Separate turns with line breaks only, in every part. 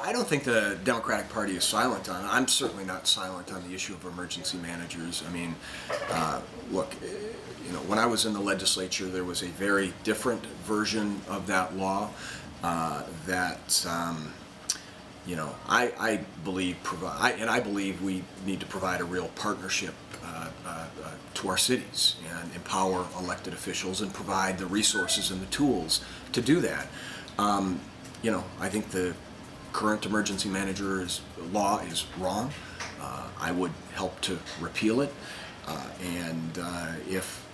I don't think the Democratic Party is silent on it. I'm certainly not silent on the issue of emergency managers. I mean, look, when I was in the legislature, there was a very different version of that law that, I believe I believe we need to provide a real partnership to our cities and empower elected officials and provide the resources and the tools to do that. I think the current emergency manager's law is wrong. I would help to repeal it. And if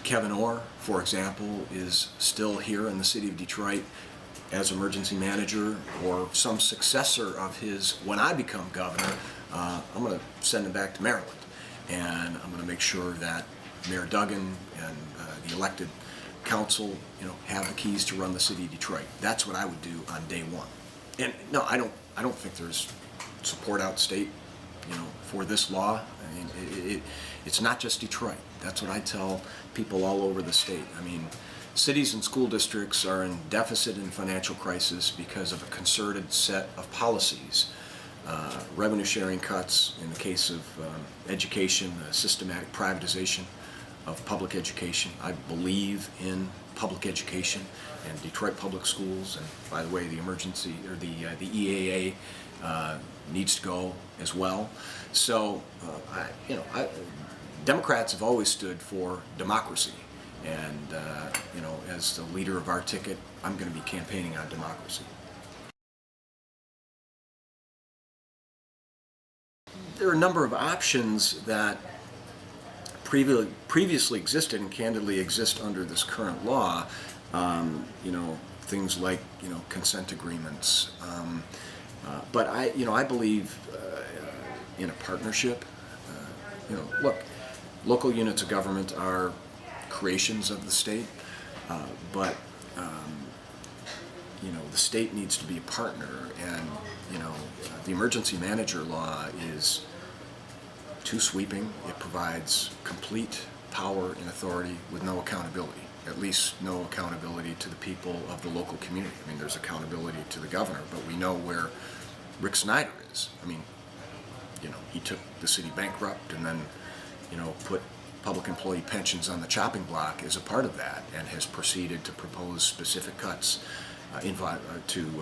Kevin Orr, for example, is still here in the city of Detroit as emergency manager, or some successor of his when I become governor, I'm going to send him back to Maryland. And I'm going to make sure that Mayor Duggan and the elected council, have the keys to run the city of Detroit. That's what I would do on day one. And no, I don't think there's support out state, for this law. I mean, it's not just Detroit. That's what I tell people all over the state. I mean, cities and school districts are in deficit and financial crisis because of a concerted set of policies. Revenue sharing cuts in the case of education, systematic privatization of public education. I believe in public education and Detroit public schools, and by the way, the emergency or the EAA needs to go as well. So, Democrats have always stood for democracy, and as the leader of our ticket, I'm going to be campaigning on democracy. There are a number of options that previously existed and candidly exist under this current law. Things like consent agreements. But I believe in a partnership. Look, local units of government are creations of the state, but the state needs to be a partner, and the emergency manager law is too sweeping. It provides complete power and authority with no accountability, at least no accountability to the people of the local community. I mean, there's accountability to the governor, but we know where Rick Snyder is. I mean, he took the city bankrupt and then, put public employee pensions on the chopping block as a part of that, and has proceeded to propose specific cuts to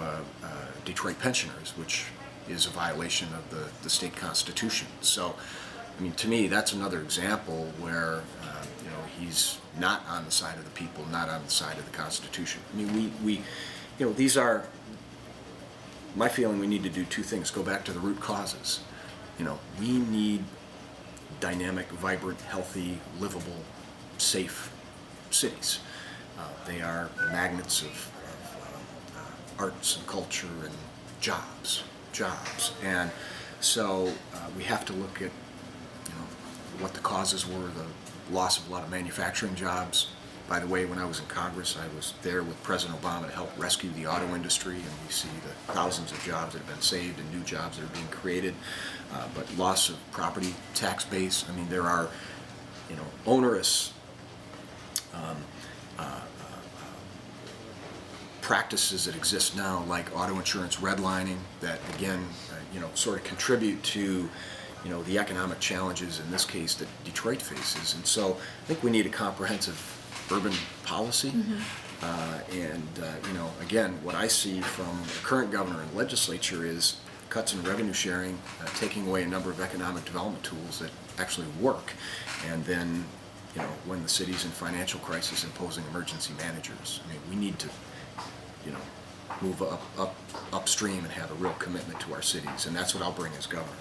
Detroit pensioners, which is a violation of the state constitution. So, I mean, to me, that's another example where, he's not on the side of the people, not on the side of the Constitution. I mean, these are, my feeling, we need to do two things. Go back to the root causes. We need dynamic, vibrant, healthy, livable, safe cities. They are magnets of arts and culture and jobs. And so we have to look at what the causes were, the loss of a lot of manufacturing jobs. By the way, when I was in Congress, I was there with President Obama to help rescue the auto industry, and we see the thousands of jobs that have been saved and new jobs that are being created. But loss of property tax base. I mean, there are, onerous practices that exist now, like auto insurance redlining, that again, sort of contribute to the economic challenges, in this case, that Detroit faces. And so I think we need a comprehensive urban policy. Again, what I see from the current governor and legislature is cuts in revenue sharing, taking away a number of economic development tools that actually work, and then, when the city's in financial crisis, imposing emergency managers. I mean, we need to, move upstream and have a real commitment to our cities, and that's what I'll bring as governor.